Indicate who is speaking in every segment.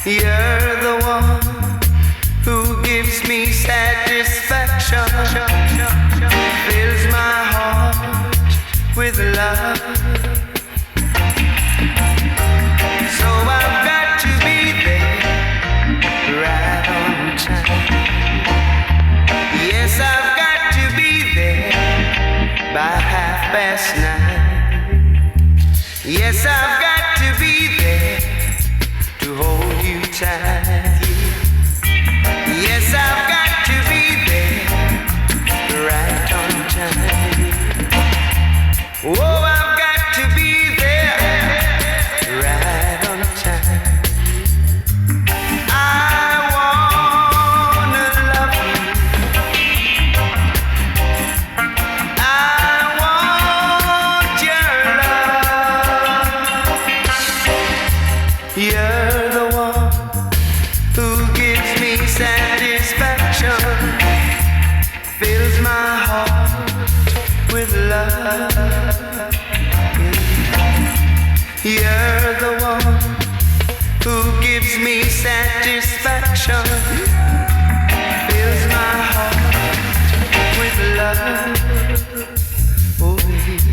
Speaker 1: You're the one who gives me satisfaction, fills my heart with love. So I've got to be there, right on time. Yes, I've got to be there by 9:30. Yes, I've got to be there to hold you tight. Yes, I've got to be there right on time. Oh, I've got to be there right on time. I wanna love you. I want your love. You're the one who gives me satisfaction, fills my heart with love. You're the one who gives me satisfaction, fills my heart with love. Oh, baby.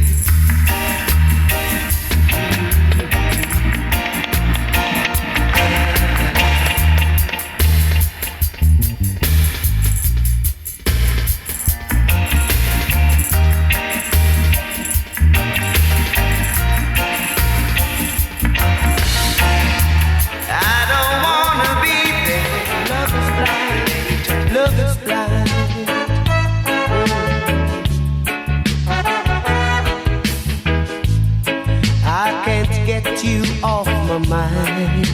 Speaker 1: You off my mind,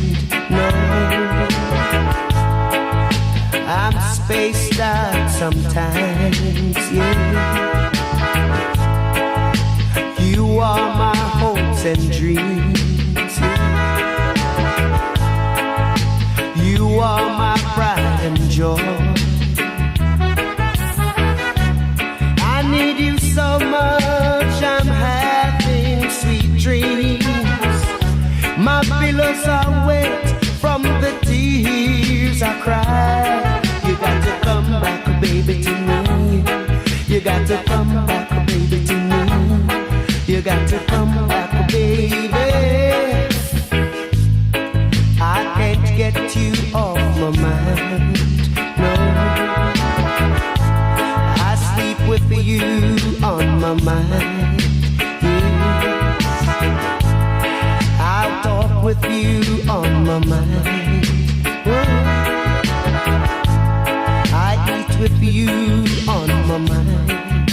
Speaker 1: no. I'm spaced out sometimes, yeah. You are my hopes and dreams, yeah. You are my pride and joy. I need you so much, I'm having sweet dreams. My pillows are wet from the tears I cry. You got to come back, baby, to me. You got to come back, baby, to me. You got to come back, baby. I can't get you off my mind, no. I sleep with you on my mind. Talk with you on my mind. Whoa. I eat with you on my mind.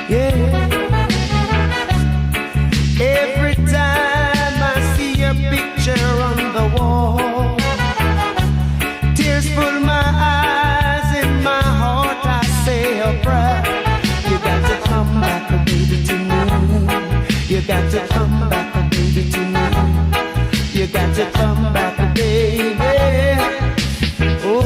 Speaker 1: Yeah. Every time I see a picture on the wall, tears fill my eyes, in my heart I say a prayer. You got to come back, baby, to me. You got to come back, baby, to me. You got to come back, baby. Oh.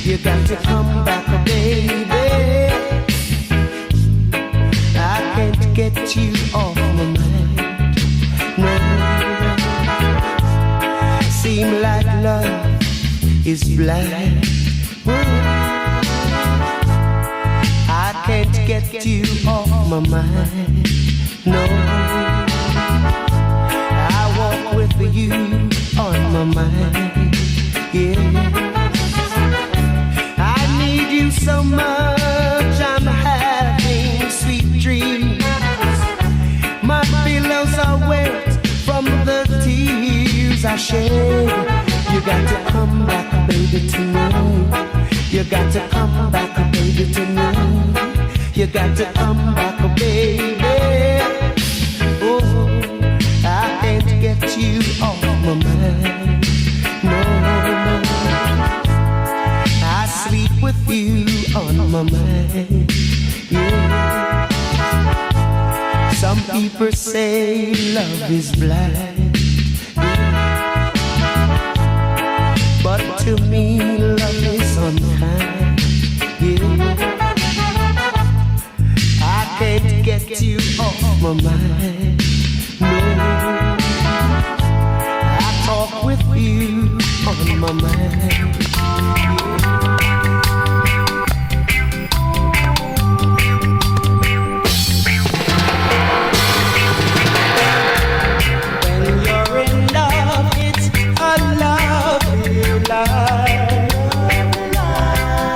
Speaker 1: You got to come back, baby. I get you off my mind. No, seem like love is blind. I can't get you off my mind. No, I walk with you on my mind. Yeah, I need you so much. I'm having sweet dreams. My pillows are wet from the tears I shed. You got to come back, baby, to me. You got to come back, baby, to me. You got to come back, baby. Oh, I can't get you off my mind. No, I sleep with you on my mind. Yeah. Some people say love is blind. Yeah. But to me, love is unkind. Yeah. I can't get you off my mind. No, I talk with you on my mind. When you're in love, it's a lovely life.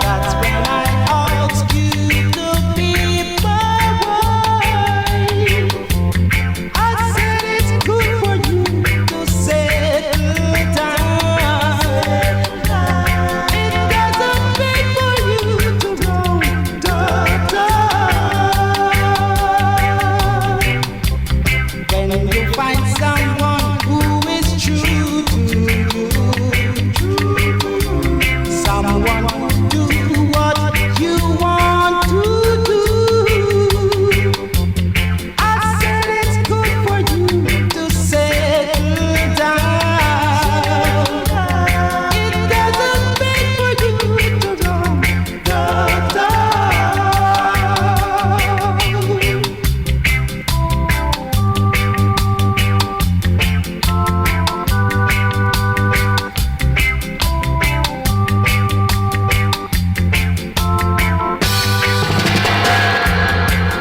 Speaker 1: That's when I ask you to be my wife. I said it's good for you to settle down. It doesn't pay for you to roam the town. When you find someone who is true to you, someone who do what you want to do. I said it's good for you to settle down. It doesn't pay for you to roam the town.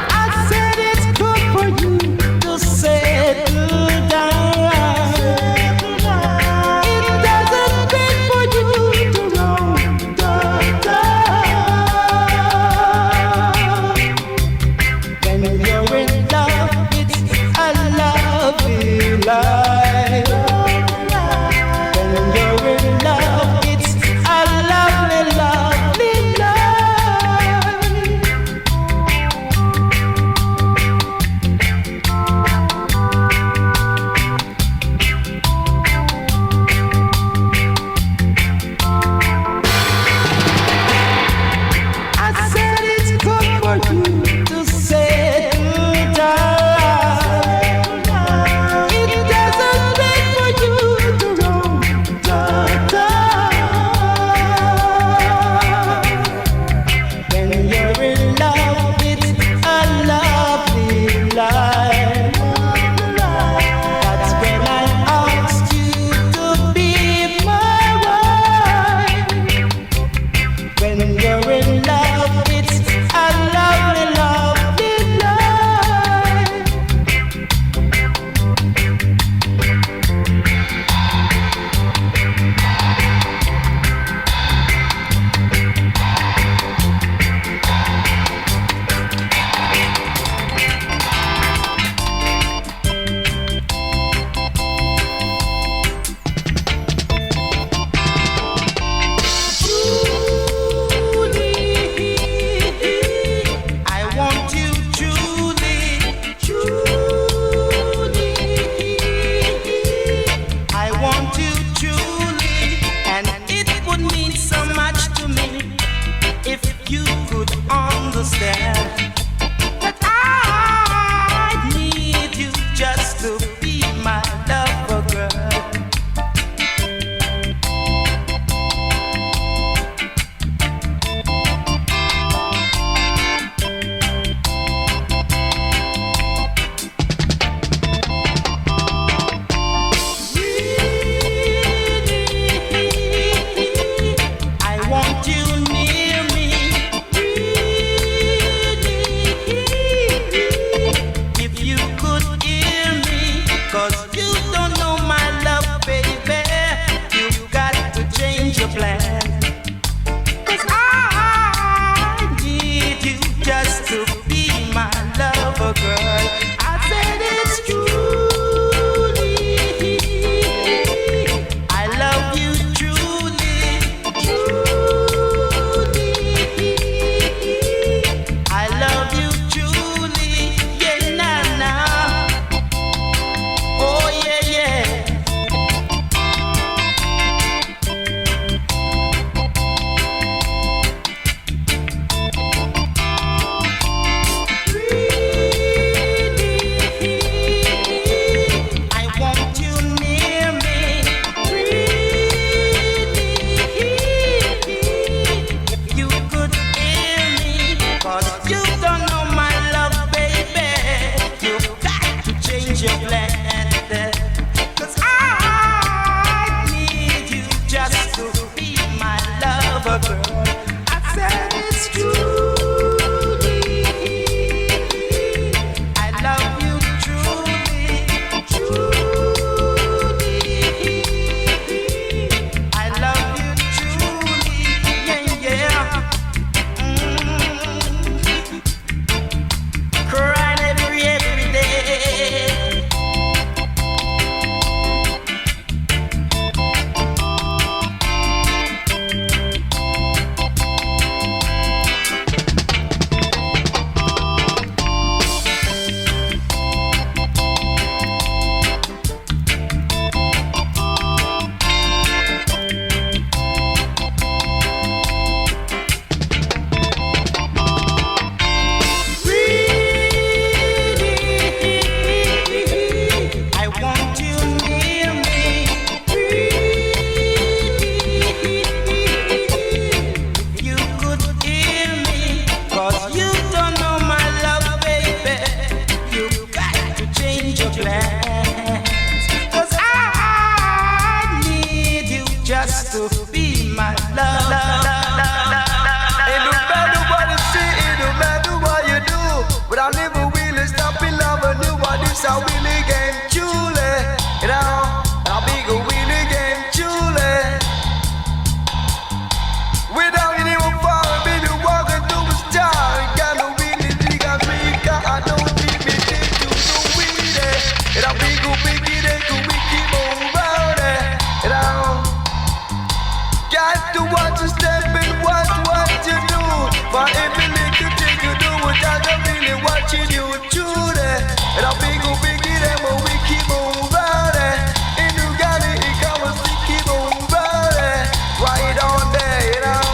Speaker 1: I said it's good for you to settle down. It doesn't pay for you to roam the town. When you're in love, it's a lovely life. When you're in love, it's a lovely, lovely life. I said it's good for you to settle a Willie game, Julie. You know, a big Willie game, Julie. Without anyone falling, baby, walking through the star. Got no Willie, dig a big car. I don't keep me dead to the Willie. And a big biggie, they go we keep on rolling. You know, got to watch you step and watch what you do. For every little thing you do, without really watching you, Julie. And a big biggie, them we keep on rolling. And you got it, it comes to keep on rolling. Right on there, you know.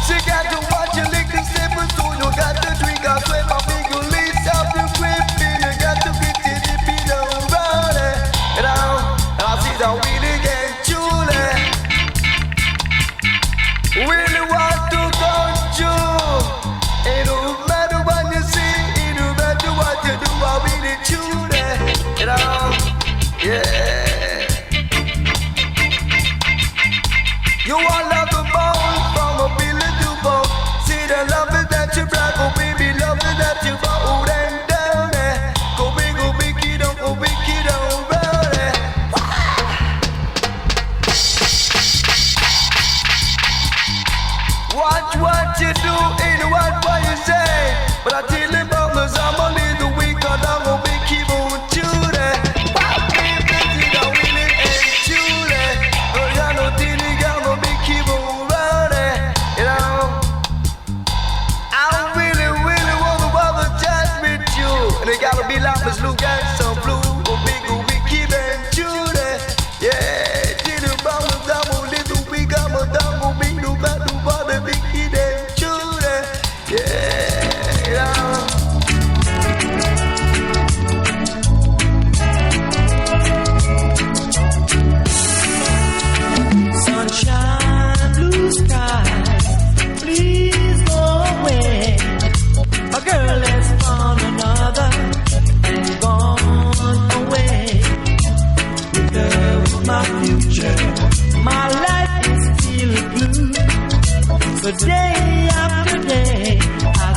Speaker 1: She got to watch you lick the stepper, so you got to drink a sweat. My big leaves up your grip, and you got to get it, it be the rolling. You know, and I see the Willie game, Julie. Really want to control. It don't matter what you see, it don't matter what you do, I really choose it. You know, yeah. You want love the bone from a billion to bone. See the love that you brought, oh baby, love that you brought and down there. Go big, it up, go big, it up, round it. Watch what you do, ain't what you say. But I tell them about the summer, little week, and I'm gonna be keep on shooting. Baby, I really ain't shooting. Oh, you know, Tilly, I'm gonna be keep on running. You know, I really want to have a chat with you. And it gotta be like Miss Luke and some blue. Go big, keep on shooting. Yeah, Tilly, about the summer, little week, I'm a double big, no matter what the big kid and shooting. Yeah, you know.
Speaker 2: Sunshine, blue skies, please go away. A girl has found another and gone away. With her was my future, my life is still blue. So day after day, I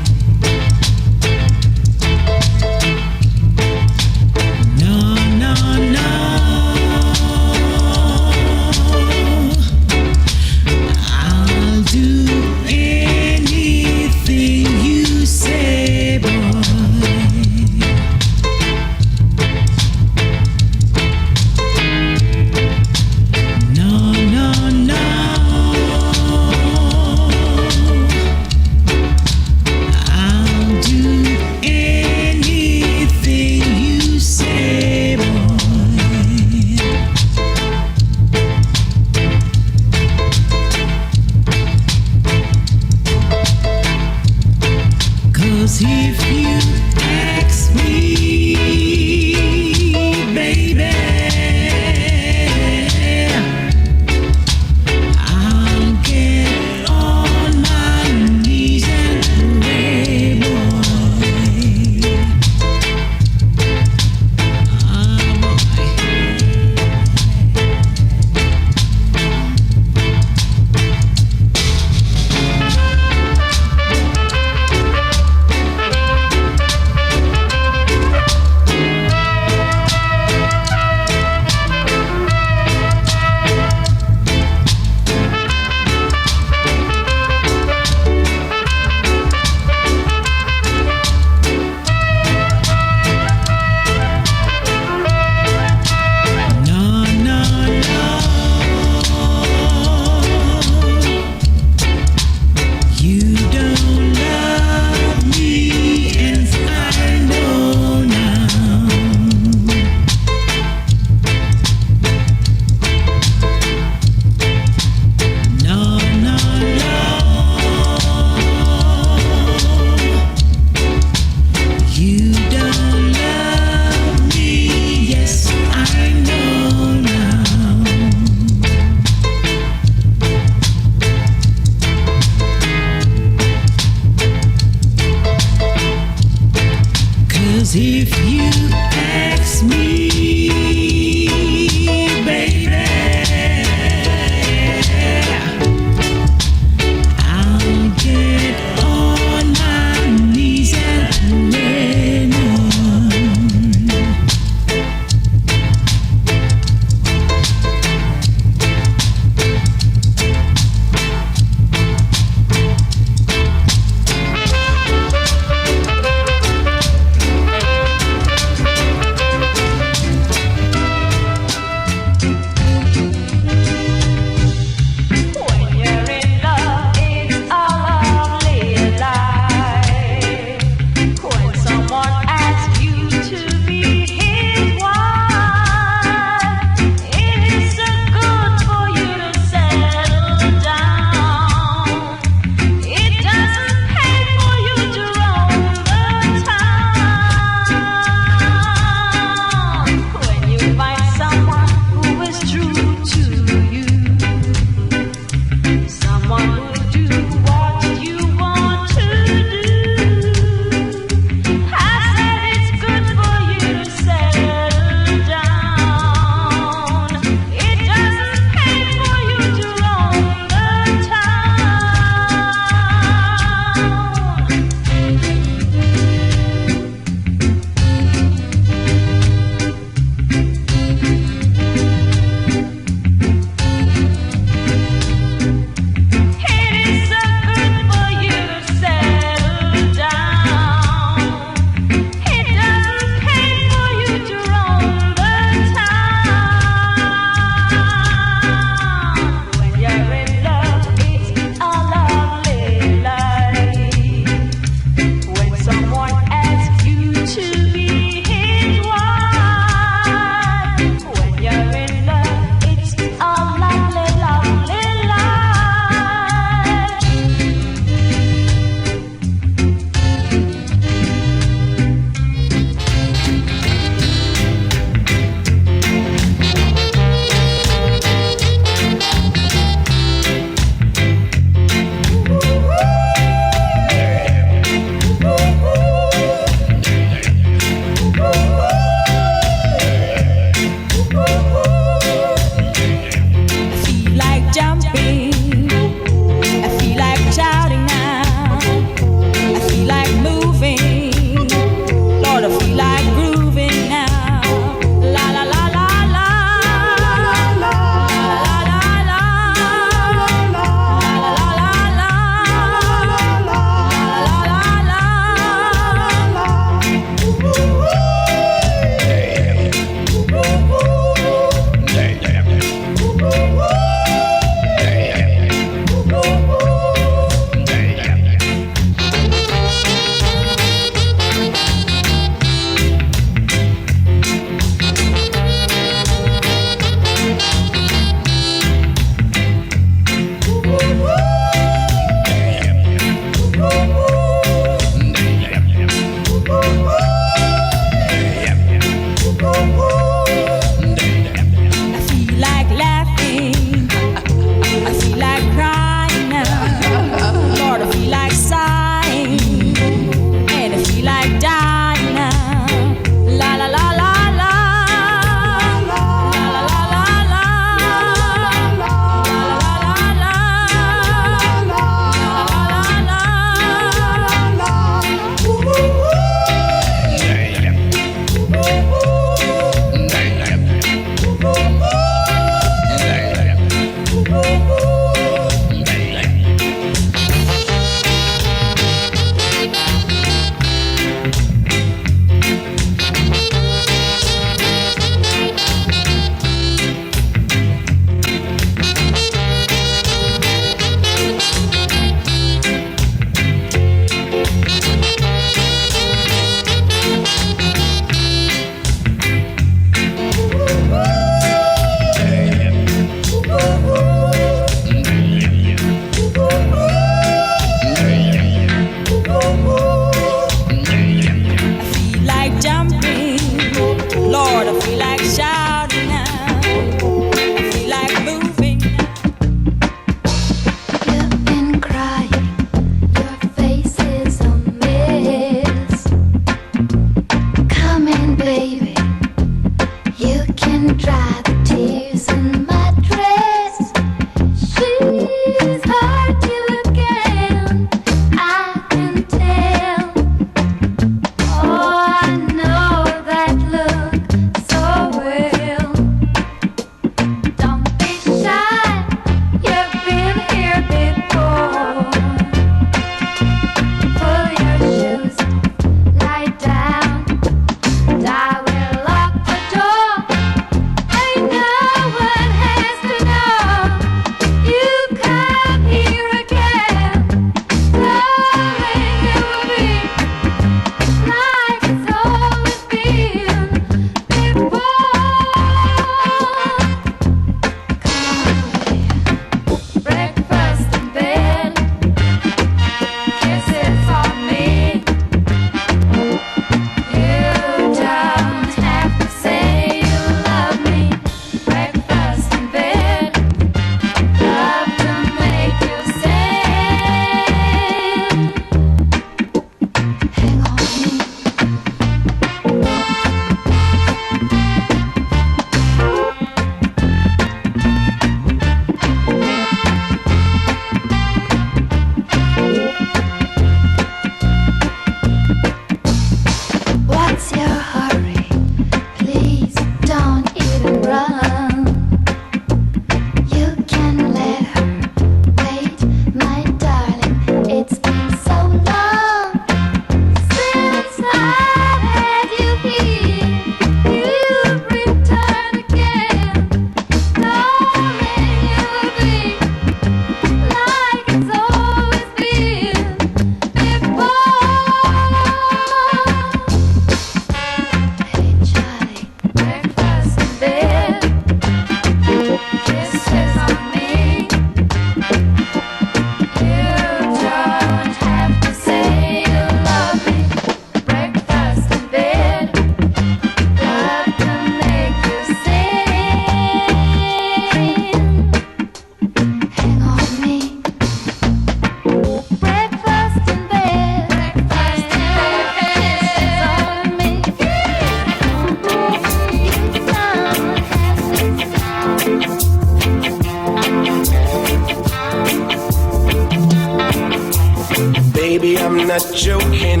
Speaker 1: I'm not joking,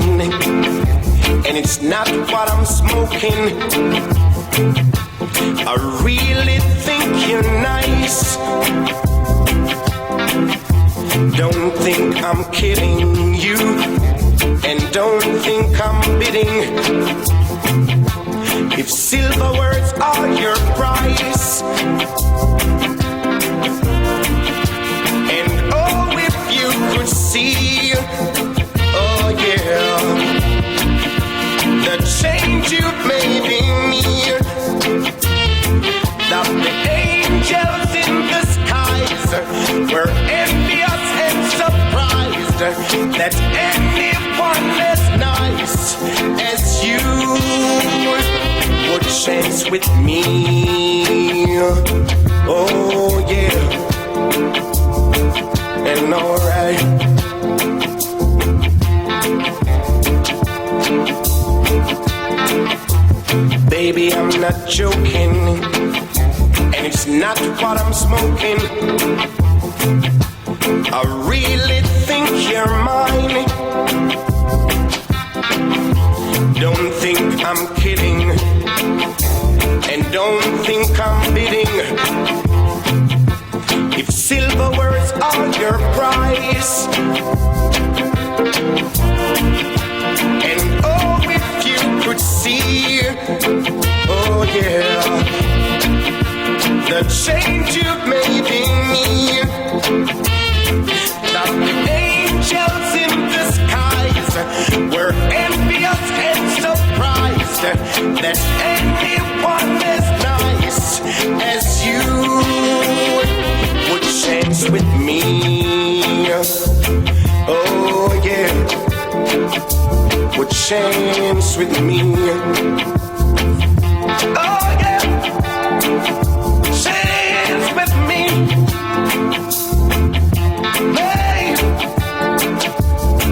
Speaker 1: and it's not what I'm smoking. I really think you're nice. Don't think I'm kidding you, and don't think I'm bidding. If silver words are your price, and oh, if you could see, oh yeah, the change you've made in me, that the angels in the skies were envious and surprised that anyone as nice as you would chance with me. Oh yeah, and alright. Baby, I'm not joking, and it's not what I'm smoking. I really think you're mine. Don't think I'm kidding, and don't think I'm bidding. If silver words are your price, and oh, if you could see, oh yeah, the change you've made in me, that the angels in the skies were envious and surprised that anyone as nice as you would chance with me. Oh yeah, would chance with me. Oh yeah, chance with me. Hey,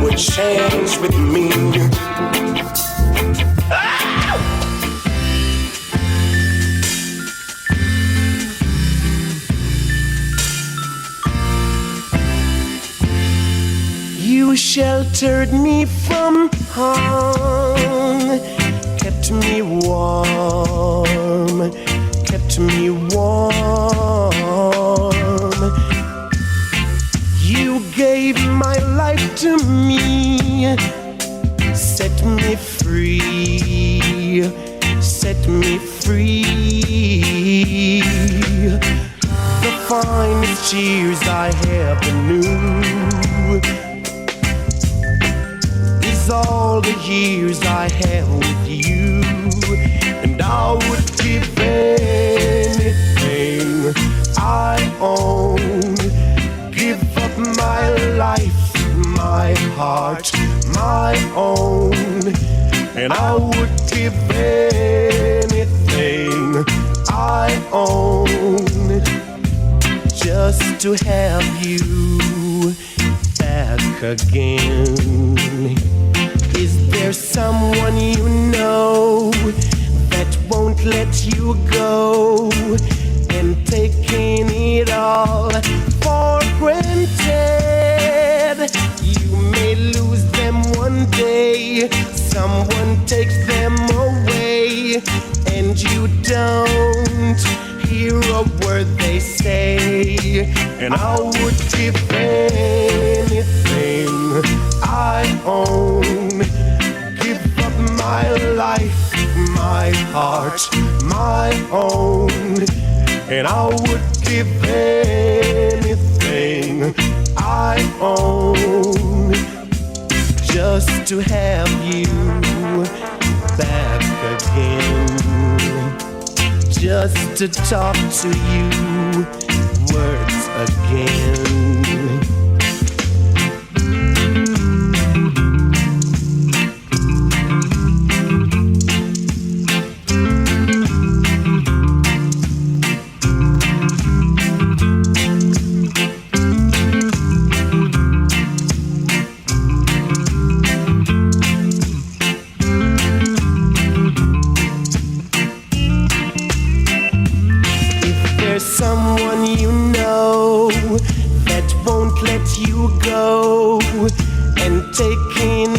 Speaker 1: would chance with me. You sheltered me from harm, kept me warm, kept me warm. You gave my life to me, set me free, set me free. The finest years I ever knew is all the years I have with you, and I would give anything I own, give up my life, my heart, my own, and I would give anything I own just to have you back again. Is there someone you know that won't let you go, and taking it all for granted? You may lose them one day, someone takes them away, and you don't hear a word they say. And I would give anything I own, give up my life, my heart, my own, and I would give anything I own just to have you back again, just to talk to you words again. Someone you know that won't let you go, and taking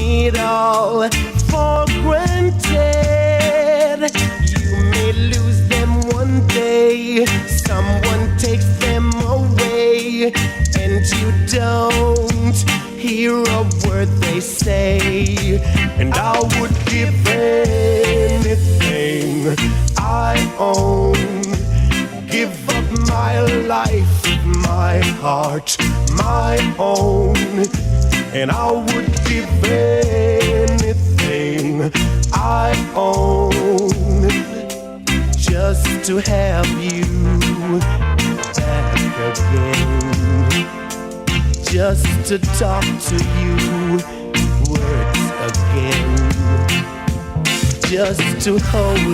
Speaker 1: for granted. You may lose them one day, someone takes them away, and you don't hear a word they say. And I would give anything I own, give up my life, my heart, my own. And I would give anything I own just to have you back again, just to talk to you words again, just to hold you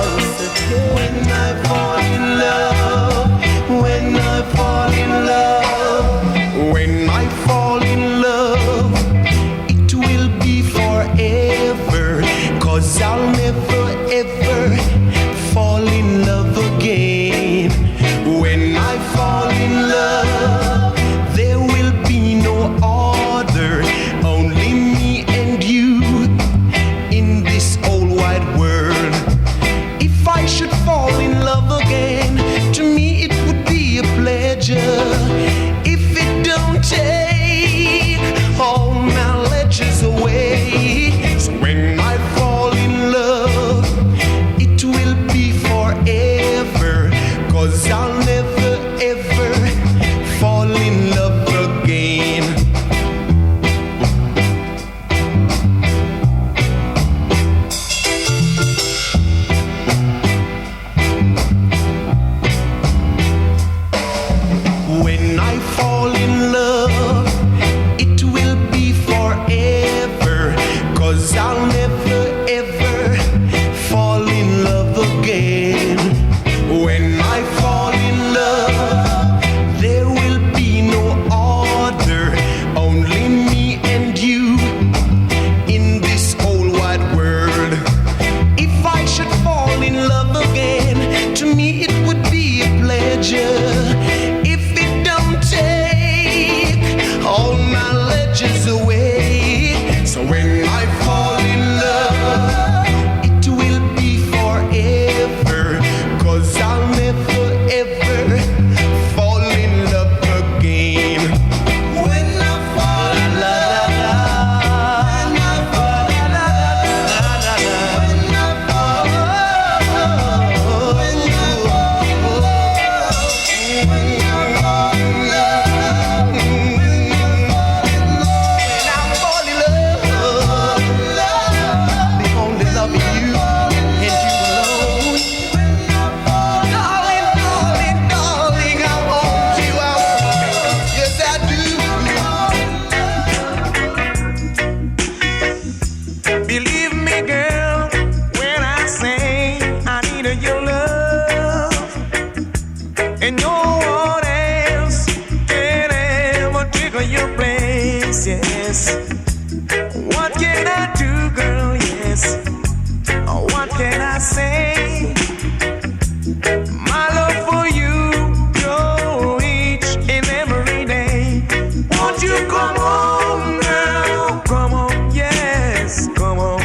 Speaker 1: once again. When I fall in love, when I fall in love, when I fall in love, it will be forever, 'cause I'll never ever fall in love again. When I fall in love, there will be no other, only me and you in this whole wide world. If I should fall in love again, to me it would be a pleasure. If it don't take all my ledges away, so when I fall in love, it will be forever, 'cause I'll never ever fall in love again. When I fall in love, it will be forever, 'cause I'll never ever fall in love again. When I fall in love, there will be no other, only me and you in this whole wide world. If I should fall in love again, to me it would be a pleasure. If it don't take all my ledges away, so when I fall in love, it will be forever, 'cause I'll never ever fall in love again. When I fall in love, when I fall in love, when I fall in love, when I fall in love, when I fall in love, when I fall in love, they only love you and you alone. Darling, darling, darling, I want you, I want you, yes I do.
Speaker 2: Believe me, girl, when I say I need your love, and no one else can ever take your place. Yes. What can I do, girl? Yes. What can I say? My love for you grow each and every day. Won't you come home, girl? Come on, yes, come on,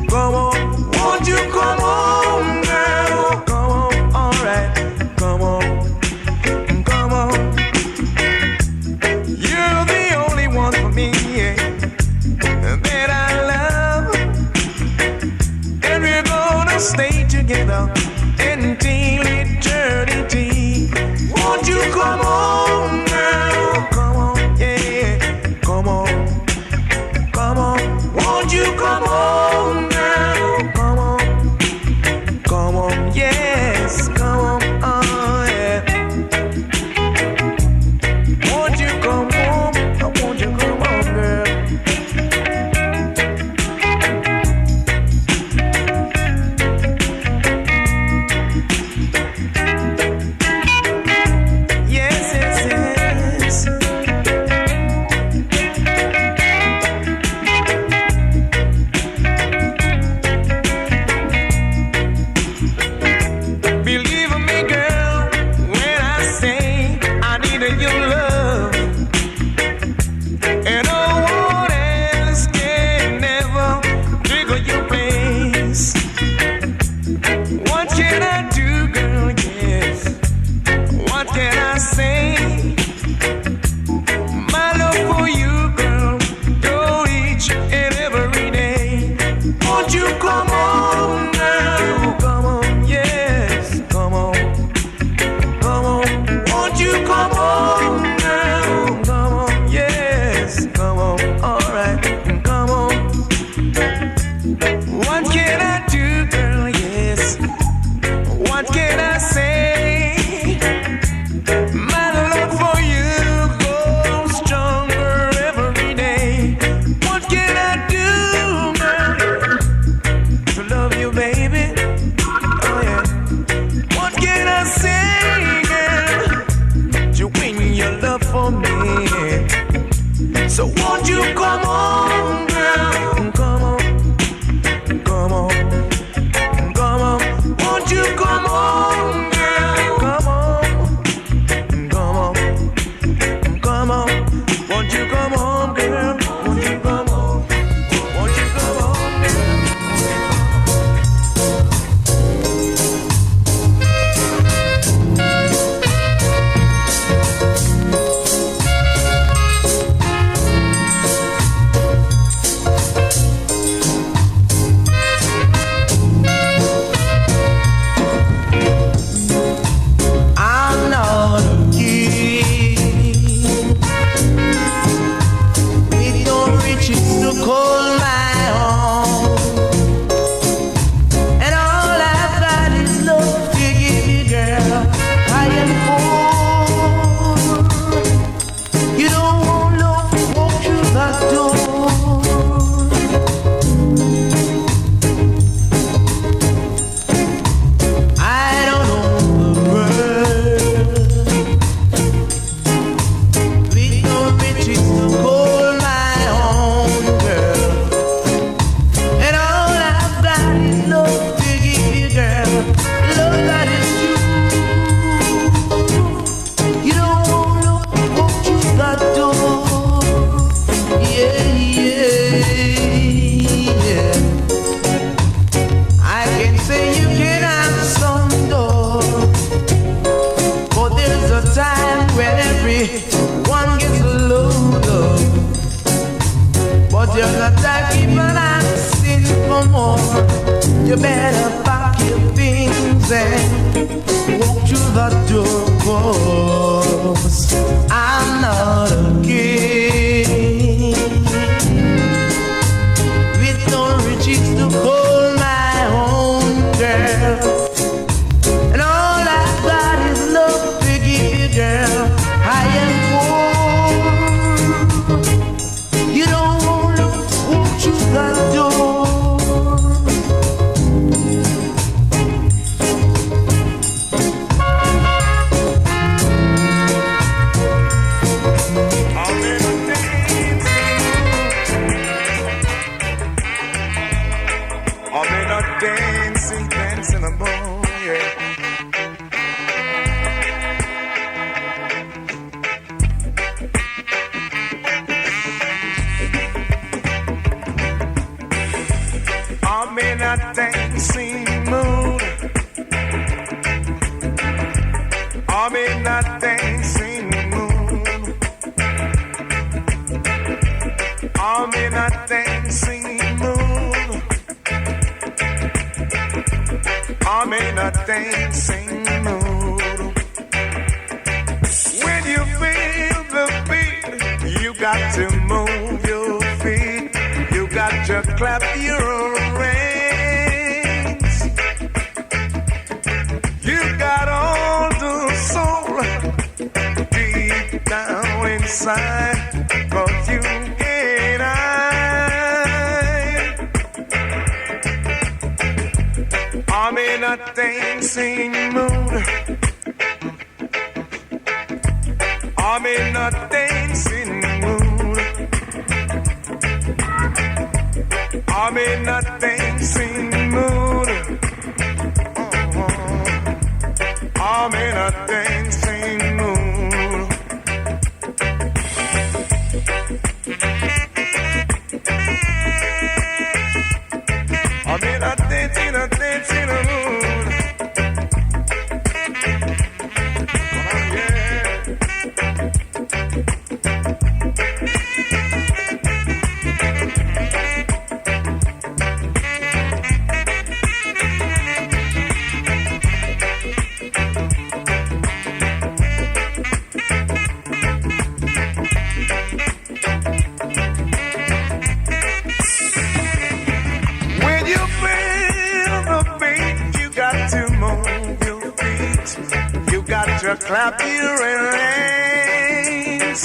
Speaker 2: come on. Won't you come home, girl? Come on, alright, come on, come on. You're the only one for me, yeah, that I love, and we're gonna stay together until eternity. Won't you come home, girl? Come on, yeah, come on, come on. Won't you come home, girl? Come on, come on, yes, come on, oh yeah. Won't you come home? Won't you come home, girl? your love, and no one So won't you come on, girl? Come on, come on, come on. Won't you come on, girl? Come on, come on, come on. Won't you come on, girl? Won't you come on? Won't you come on, girl?
Speaker 1: You better pack your things and walk through the doors. I'm not a king with no riches to call my own, girl. And all I've got is love to give you, girl. I am poor. You don't want to walk through the door.
Speaker 2: Dancing a boy, yeah. I'm in a dancing mood. I'm in a dancing mood. I'm in a dancing mood. I'm in a dancing mood. When you feel the beat, you got to move your feet. You got to clap your hands. You got all the soul deep down inside. 'Cause you and I'm in a dancing mood. I'm in a dancing mood. I'm in a dancing mood. I'm in a dancing mood. I'm in a dancing mood. Oh, yeah. Clap your hands.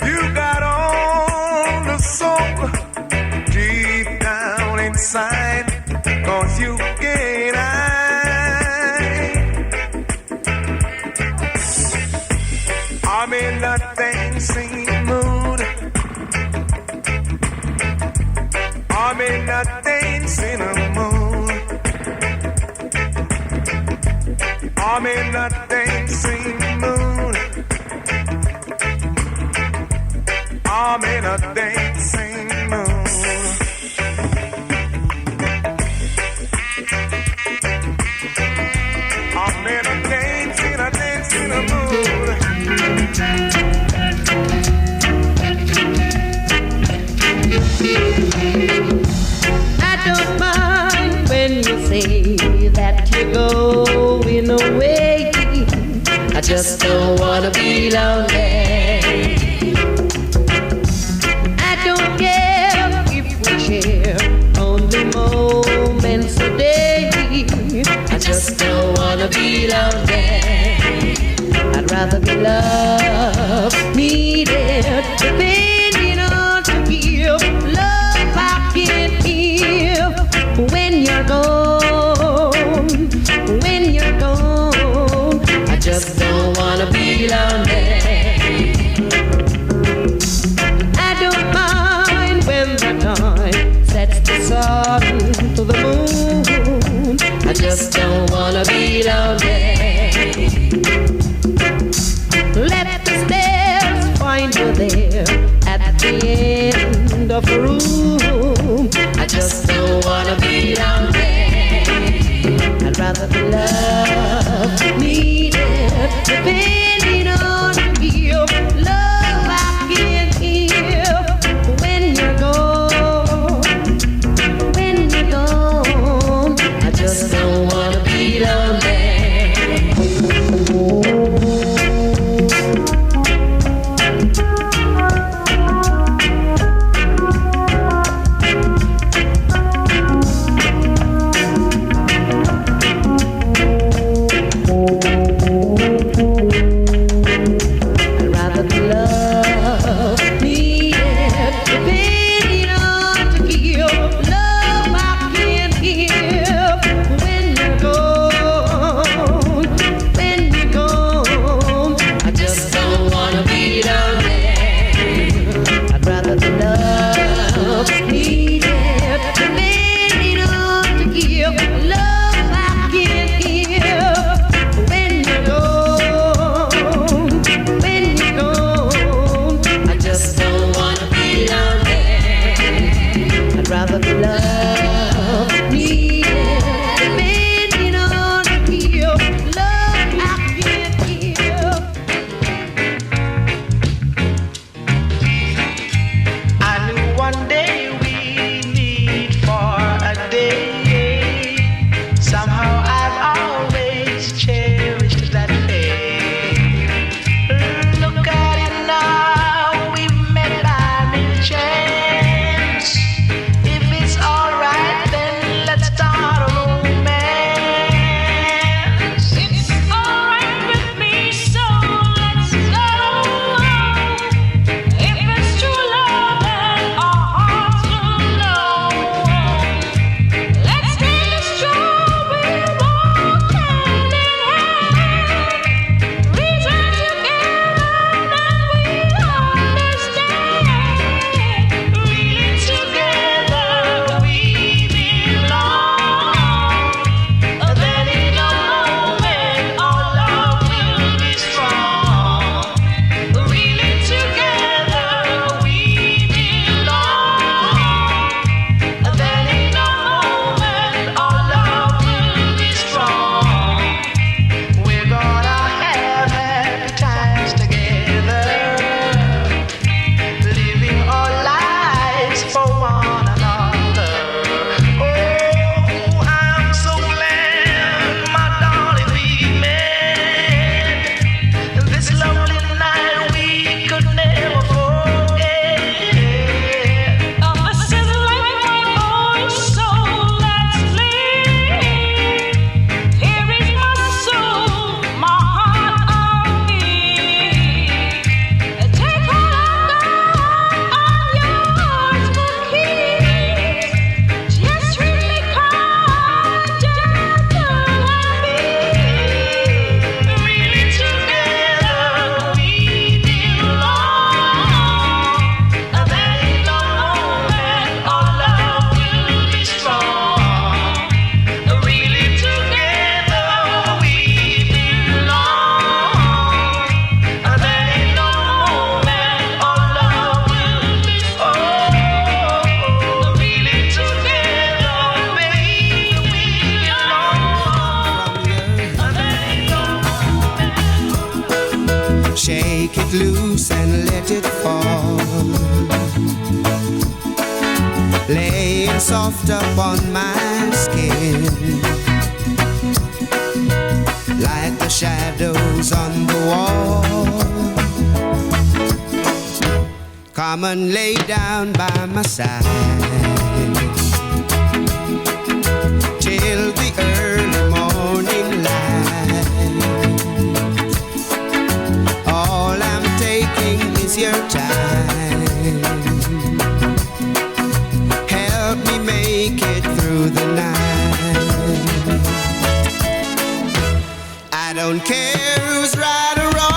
Speaker 2: You got all the soul deep down inside. 'Cause you and I'm in in a dancing mood. I'm in a dancing mood. I'm in a dancing mood. I'm in a dancing mood. I'm in a dancing mood.
Speaker 1: I don't mind when you say that you're going away. I just don't wanna be lonely. I don't care if we share only moments a day. I just don't wanna be lonely. I'd rather be loved, needed, depending on to give. Love I can't give when you're gone. When you're gone, I just don't wanna be lonely. I don't mind when the time sets the sun to the moon. I just don't wanna be lonely. Let the stairs find you there at the end of the room. I just don't wanna be lonely. I'd rather be loved, needed, depending on you. Love I can't give when you're gone. When you're gone, I just don't wanna be lonely. Shake it loose and let it fall. Laying soft upon my skin, like the shadows on the wall. Come and lay down by my side till the early morning light. All I'm taking is your time. Help me make it through the night. I don't care who's right or wrong.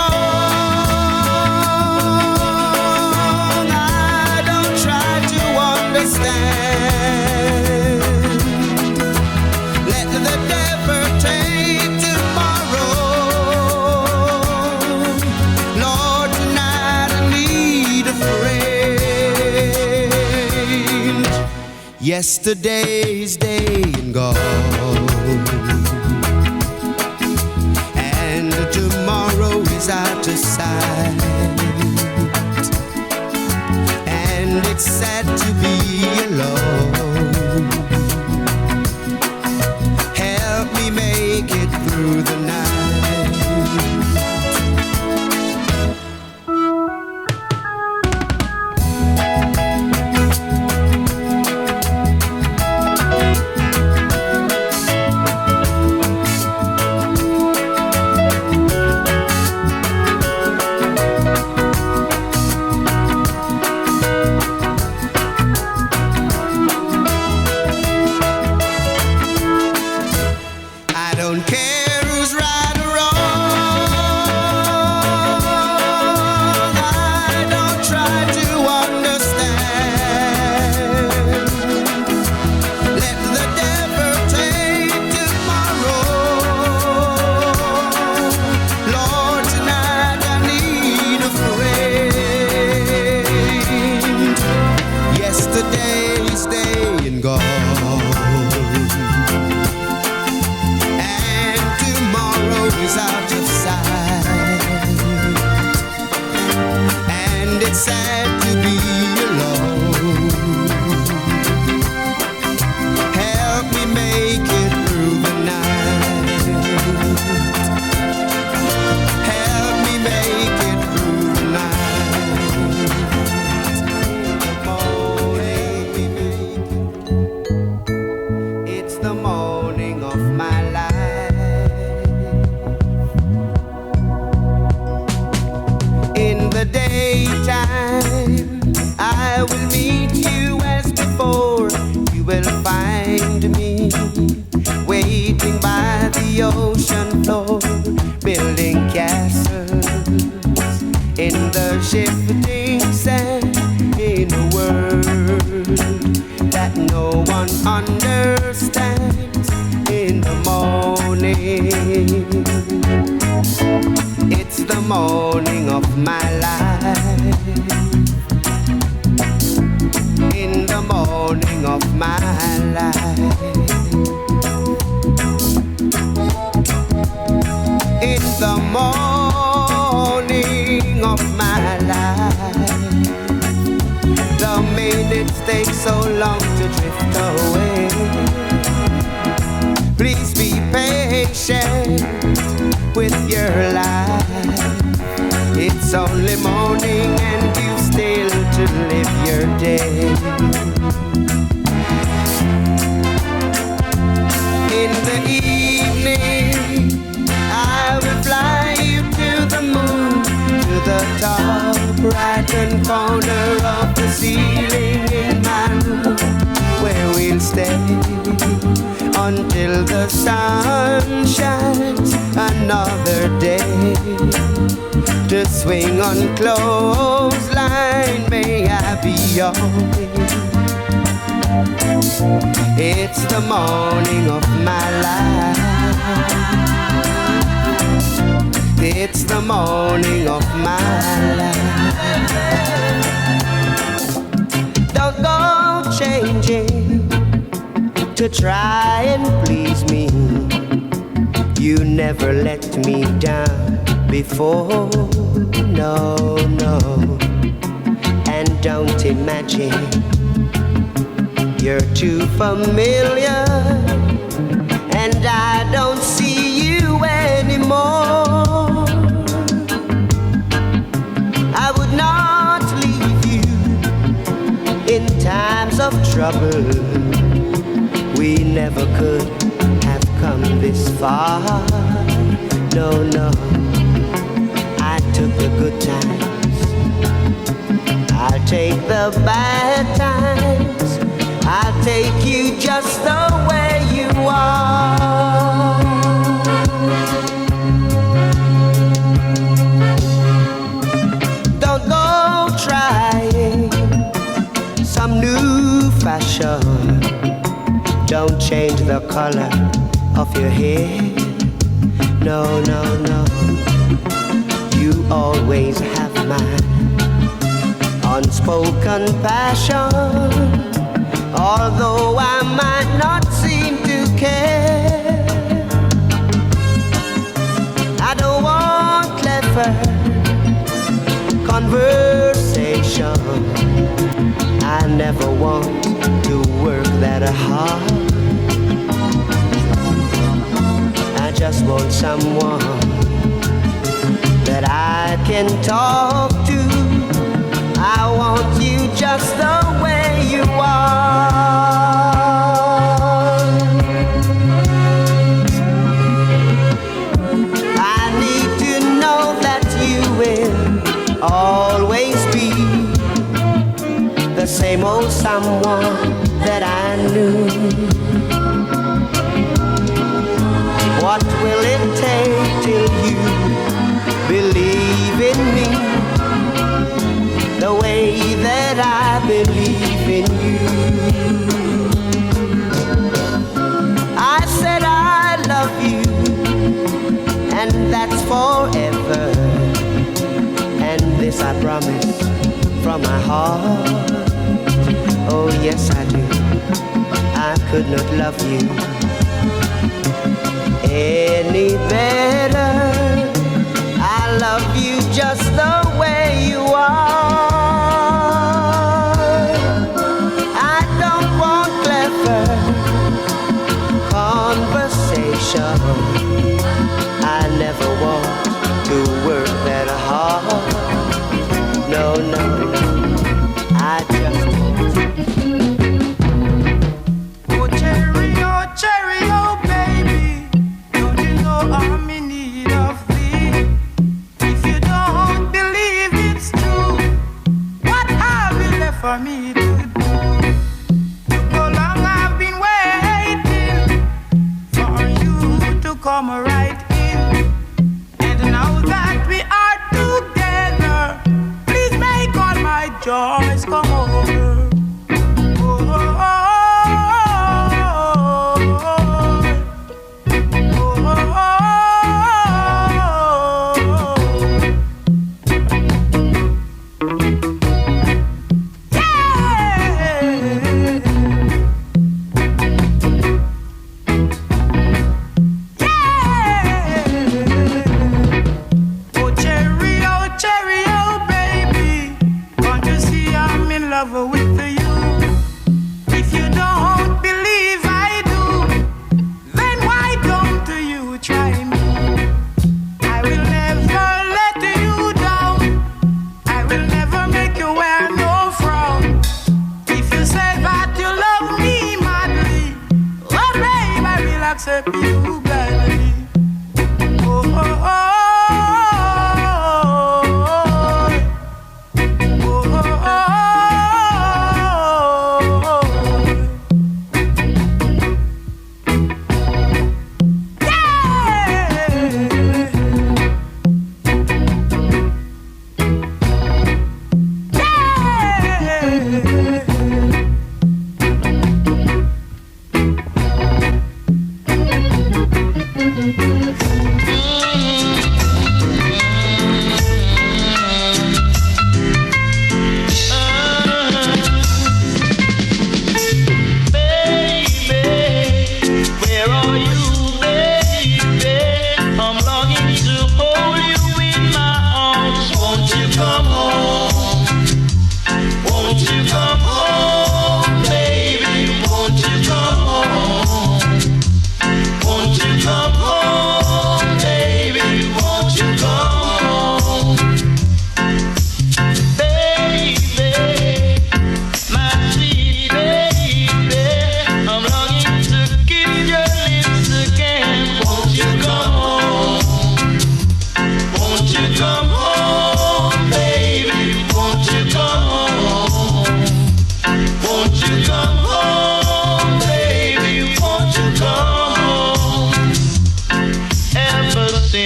Speaker 1: I don't try to understand. Let the devil take tomorrow. Lord, tonight I need a friend. Yesterday's day and gone, and tomorrow is out of sight. And it's sad to be alone. Help me make it through the night. I don't care who's right or wrong. I don't try to understand. Let the devil take tomorrow. Lord, tonight I need a friend. Yesterday's day and gone, and tomorrow is out of sight. And it's sad to be alone. Help me make it through the night. Help me make it through the night. It's the morning of my life. In the daytime, I will meet you as before. You will find me waiting by the ocean floor, building castles in the shifting sand, in a world that no one understands. In the morning, it's the morning of my life. In the morning of my life. In the morning of my life. The minutes take so long to drift away. Please be patient with your life. It's only morning and you still to live your day. In the evening, I will fly you to the moon, to the top right-hand corner of the ceiling in my room, where we'll stay until the sun shines another day. To swing on clothesline, may I be yours. It's the morning of my life. It's the morning of my life. Don't go changing to try and please me. You never let me down before. No, no, and don't imagine you're too familiar, and I don't see you anymore. I would not leave you in times of trouble. We never could have come this far. No, no, I took the good times, I'll take the bad times, I'll take you just the way you are. Don't go trying some new fashion. Don't change the color of your hair. No, no, no. You always have my unspoken passion. Although I might not seem to care, I don't want clever conversation. I never want to work that hard. I just want someone that I can talk to. I want you just the way you are. I need to know that you will always be the same old someone that I knew. What will it take till you believe in me the way that I believe in you? I said I love you, and that's forever, and this I promise from my heart. Oh yes I do, I could not love you any better. I love you just the way you are. I don't want clever conversation. I never want to work that hard. No, no, no, I just
Speaker 2: cherry, oh baby, don't you know I'm in need of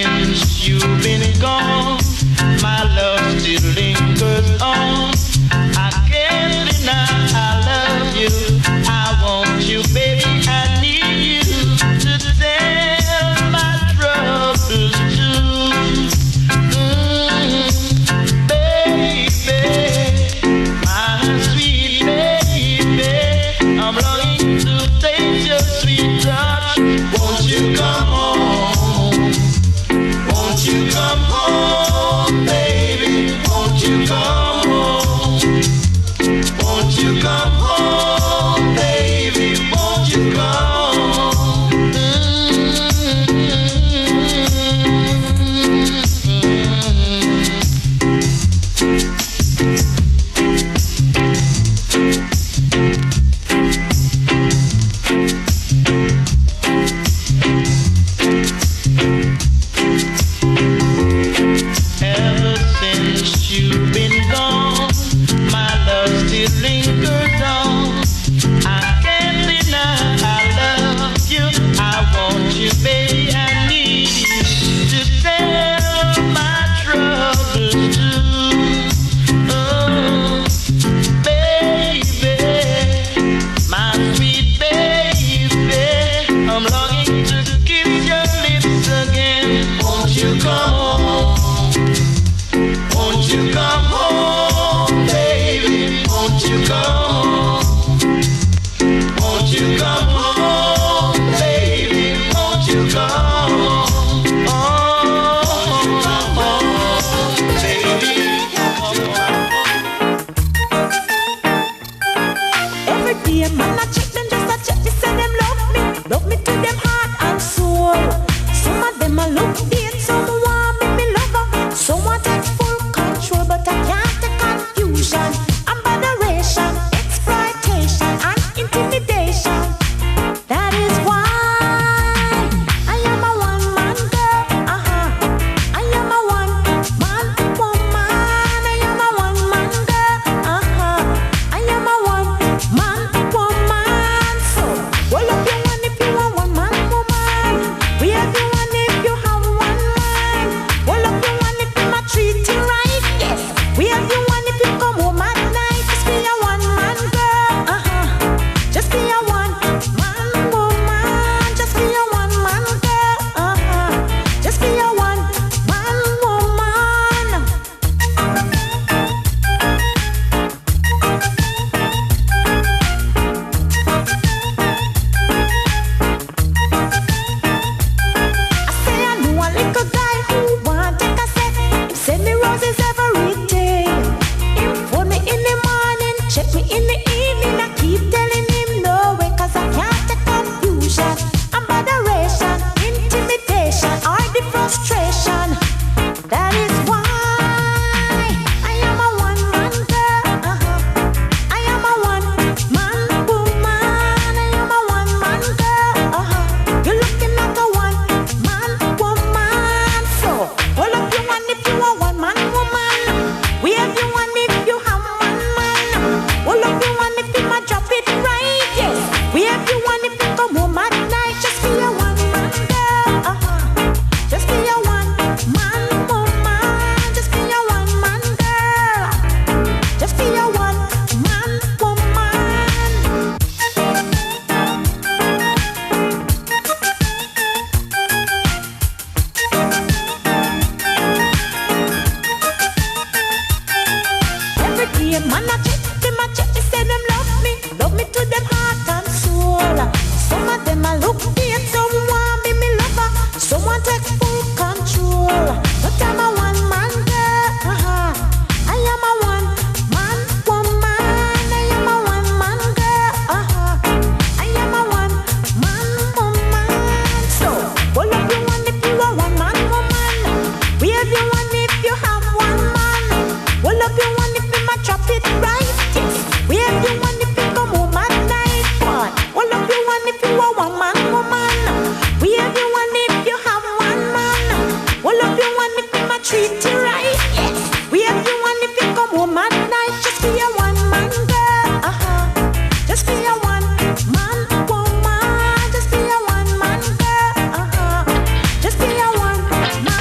Speaker 1: since you've been gone, my love still lingers on. I can't deny I love you. I want you, baby. I need you to tell my troubles too. Baby, my sweet baby, I'm longing to taste your sweet touch. Won't you come home? Won't you come home, baby? Won't you come home? Won't you come home, baby? Won't you come home? Ever since you've been gone, my love still lingers on. I can't deny I love you. I want you, baby. I need you to tell my troubles too. Oh, baby, my sweet baby, I'm longing to kiss your lips again. Won't you come home? Won't you come home, baby? Won't you come home? Won't you come home, baby? Won't you come home? Oh, won't you come home, baby? Won't you come home?
Speaker 3: Every day, man, I check them just a check. They say them love me to them heart and soul. Some of them a look dead, some want me lover, some want take full control, but I can't take confusion, abomination, exploitation, and intimidation. That is why I am a one-man girl. I am a one-man woman. I am a one-man girl. I am a one-man woman. So, hold up your one if you are one-man woman. We have you one if you have one man. Hold up your one if you ma treat you right. Yes, we have you one if you come home at night. Just be a one-man girl. Just be a one-man woman. Just be a one-man girl. Just be a one-man woman. I say I know a little guy who want take a set. Him send me roses every day. Him phone me in the morning, check me in the evening. I keep telling him no way, 'cause I can't take confusion, abomination, intimidation, or the frustration. That is why I am a one-man girl. I am a one-man woman. I am a one-man girl. You're looking at a one-man woman. So, hold up your one if you are one-man woman. We have you one if you have one man. Hold up your one if you ma drop it right. Yes, we have you one if you come home at night. Just be a one-man girl. Just be a one-man woman. Just be a one-man girl. Just be a one-man woman. Every day, man, I check them, they say them love me to them heart and soul. Some of them a look dead, some want me lover, some want take full control. But I'm a one-man girl. I am a one-man woman. I am a one-man girl. I am a one-man woman. So, hold up your one if you are one-man woman. We have you one if you have one man. Hold up your one if you ma drop it right. Yes, we have you one if you come home at night. One, hold up your one if you are one-man woman. We have you one if you have one man. Hold up your one if you ma treat you right. Yes, we have you one if you come home at night. Just be a one-man girl. Just be a one-man woman. Just be a one-man girl. Just be a one-man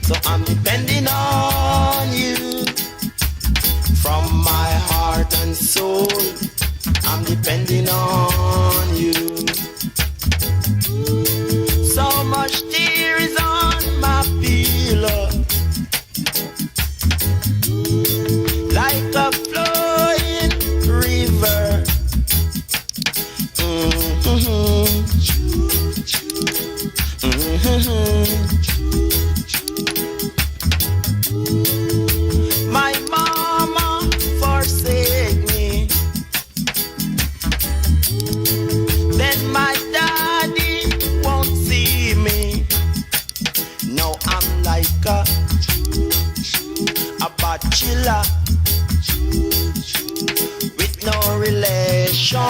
Speaker 1: So I'm depending on you. From my heart and soul, I'm depending on you. So much tears on my pillow, like a flowing river. My mama forsake me, then my daddy won't see me. Now I'm like a bachelor with no relation.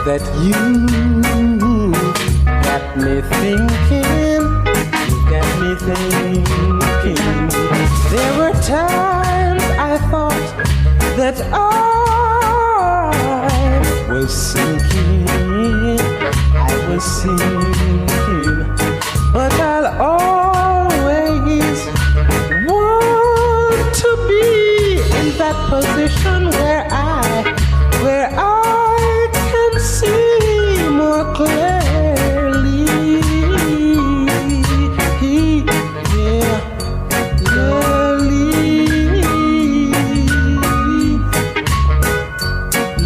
Speaker 1: that you got me thinking, you got me thinking. There were times I thought that I was sinking, but I'll always want to be in that position where I can see more clearly. Yeah, clearly.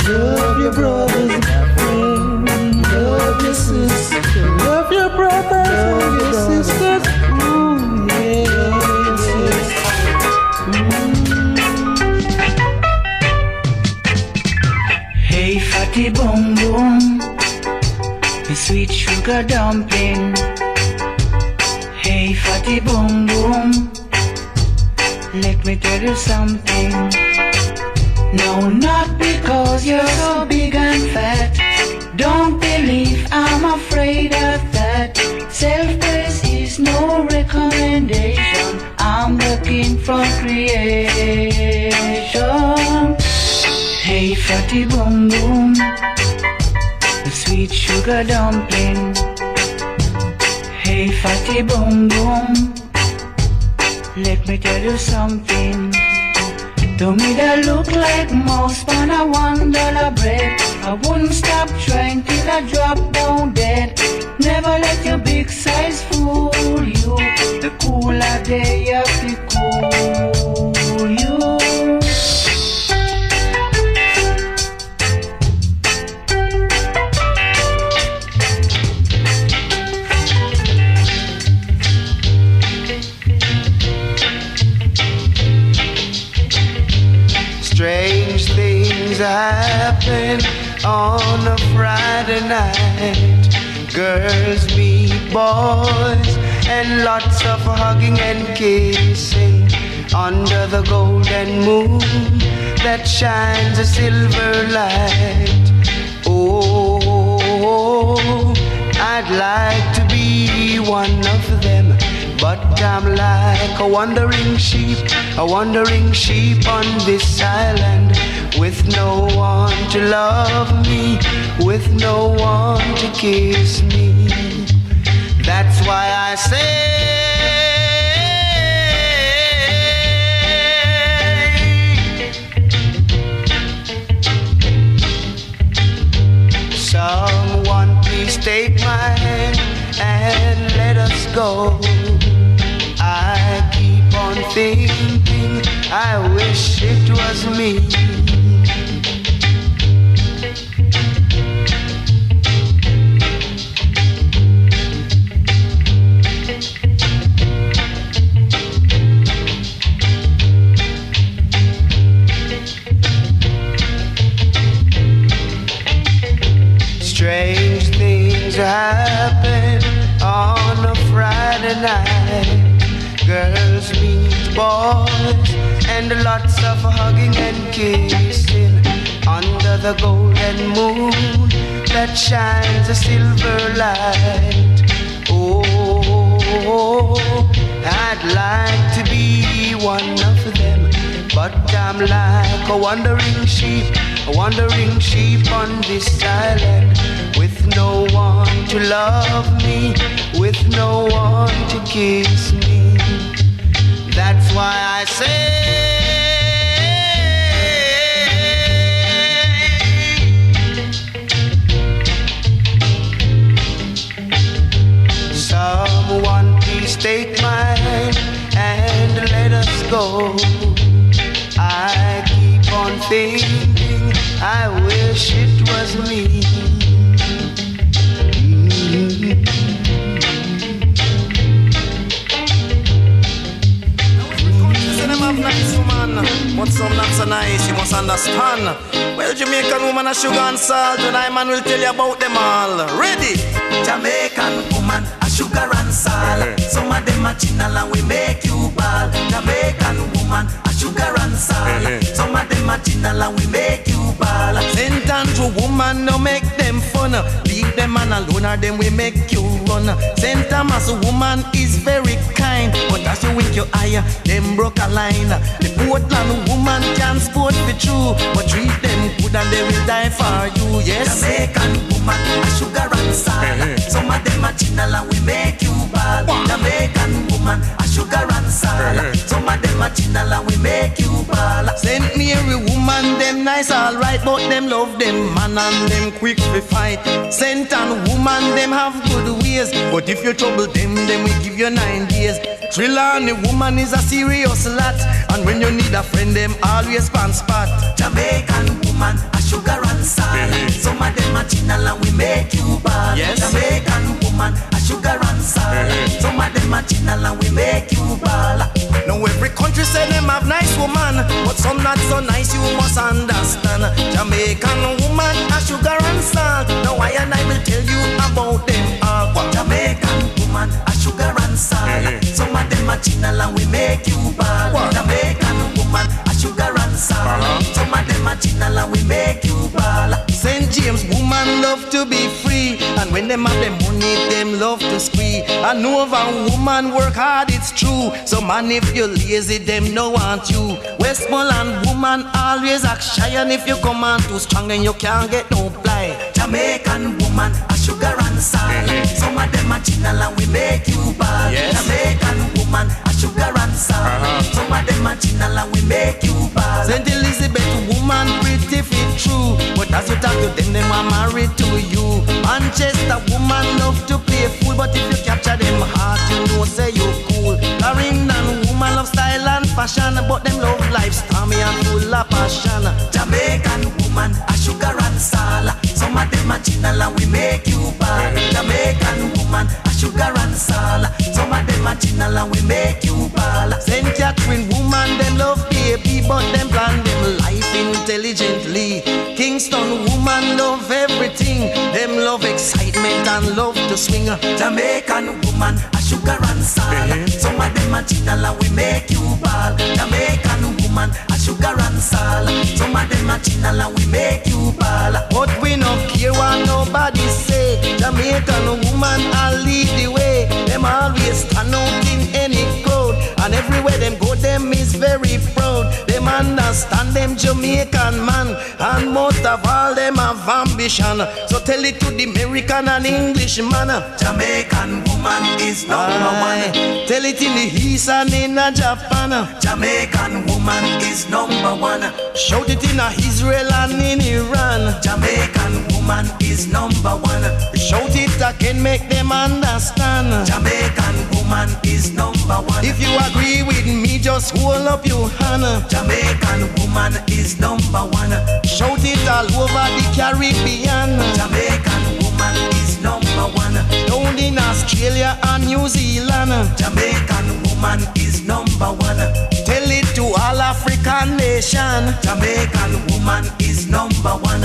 Speaker 1: Love your brothers, my friend. Love your sister. Love your brothers, love your sisters. Ooh, yes, yes.
Speaker 4: Hey, fatty boom boom, the sweet sugar dumpling. Hey, fatty boom boom, let me tell you something. No, not because you're so big and fat. Don't believe I'm afraid of that. Self-praise is no recommendation. I'm looking for creation. Hey, fatty boom boom, the sweet sugar dumpling. Hey, fatty boom boom, let me tell you something. To me that look like mouse on a $1 bread. I wouldn't stop trying till I drop down dead. Never let your big size fool you. The cooler day of the cool you.
Speaker 1: Strange things happen on a Friday night. Girls meet boys and lots of hugging and kissing under the golden moon that shines a silver light. Oh, I'd like to be one of them, but I'm like a wandering sheep on this island, with no one to love me, with no one to kiss me. That's why I say, someone please take my hand and let us go. I keep on thinking, I wish it was me. Strange things happen on a Friday night. Girls meet boys and lots of hugging and kissing under the golden moon that shines a silver light. Oh, I'd like to be one of them, but I'm like a wandering sheep on this island, with no one to love me, with no one to kiss me. That's why I say, someone please take my hand and let us go. I keep on thinking, I wish it was me.
Speaker 5: Nice woman, but some not so nice, you must understand. Well, Jamaican woman a sugar and salt, and I man will tell you about them all. Ready?
Speaker 6: Jamaican woman a sugar and salt. Some of them a chinal and we make you ball. Jamaican woman woman, a sugar and salt. Some of them are original and we make you ball.
Speaker 1: St. Andrew woman, no make them fun. Leave them man alone or them we make you run. St. Thomas woman is very kind, but as you wink your eye, them broke a line. The Portland woman can sport be true, but treat them good and they will die for you. Yes.
Speaker 6: Jamaican woman, a sugar and salt. Some of them are original and we make you ball. Jamaican woman, a sugar and salt. Some of them are original and we make you ball.
Speaker 1: St. Mary woman, them nice alright, but them love them man and them quick to fight. St. Anne woman, them have good ways, but if you trouble them, then we give you 9 days. Trelawney woman is a serious lot, and when you need a friend, them always pan spot.
Speaker 6: Jamaican woman, a sugar and salt. Some of them are original and we make you ball.
Speaker 1: Yes.
Speaker 6: Jamaican woman, a sugar and salt. Some of them are original and we make you ball.
Speaker 1: Now every country say them have nice woman, but some not so nice, you must understand. Jamaican woman, a sugar and salt. Now I and I will tell you about them all.
Speaker 6: Jamaican woman, a sugar and salt. Some of them are original and we make you ball. Jamaican woman, a sugar and salt. Some of them are original and we make you ball.
Speaker 1: St. James woman love to be free, and when them have them money, them love to spree. I know of a woman work hard, it's true. So man, if you're lazy, them no want you. Westmoreland woman always act shy, and if you come on too strong, then you can't get no blind.
Speaker 6: Jamaican woman, a sugar and salt. Some of them are original and we make you ball.
Speaker 1: Yes.
Speaker 6: Jamaican woman, a sugar and salt. Some of them are original and we make you ball.
Speaker 1: St. Elizabeth woman pretty fit true, but as you talk to them, them are married to you. Manchester woman love to play fool, but if you capture them heart, you know say you cool. Clarendon woman love style and fashion, but them love life stormy and full of passion.
Speaker 6: Jamaican woman, a sugar and salt. Some of them are original and we make you ball. Jamaican woman, a sugar and salt. Some of them are original and we make you ball.
Speaker 1: St. Catherine woman, them love baby, but them plan them life intelligently. Kingston woman love everything, them love excitement and love to swing.
Speaker 6: Jamaican woman, a sugar and salt. Some of them are original and we make you ball. Jamaican woman, a sugar and salt. Some of them are original and we make you ball.
Speaker 1: But we no care what nobody say. Jamaican woman, I'll lead the way. Them always stand out in any crowd, and everywhere them go, them is very proud. Them understand them Jamaican man, and most of all them have ambition. So tell it to the American and English man.
Speaker 6: Jamaican woman is number one.
Speaker 1: Tell it in the East and in Japan.
Speaker 6: Jamaican woman is number one.
Speaker 1: Shout it in Israel and in Iran.
Speaker 6: Jamaican woman is number one.
Speaker 1: Shout it again, make them understand.
Speaker 6: Jamaican woman is number one.
Speaker 1: If you agree with me, just hold up your hand.
Speaker 6: Jamaican woman is number one.
Speaker 1: Shout it all over the Caribbean.
Speaker 6: Jamaican woman is number one.
Speaker 1: Down in Australia and New Zealand.
Speaker 6: Jamaican woman is number one.
Speaker 1: Tell it to all African nation.
Speaker 6: Jamaican woman is number one.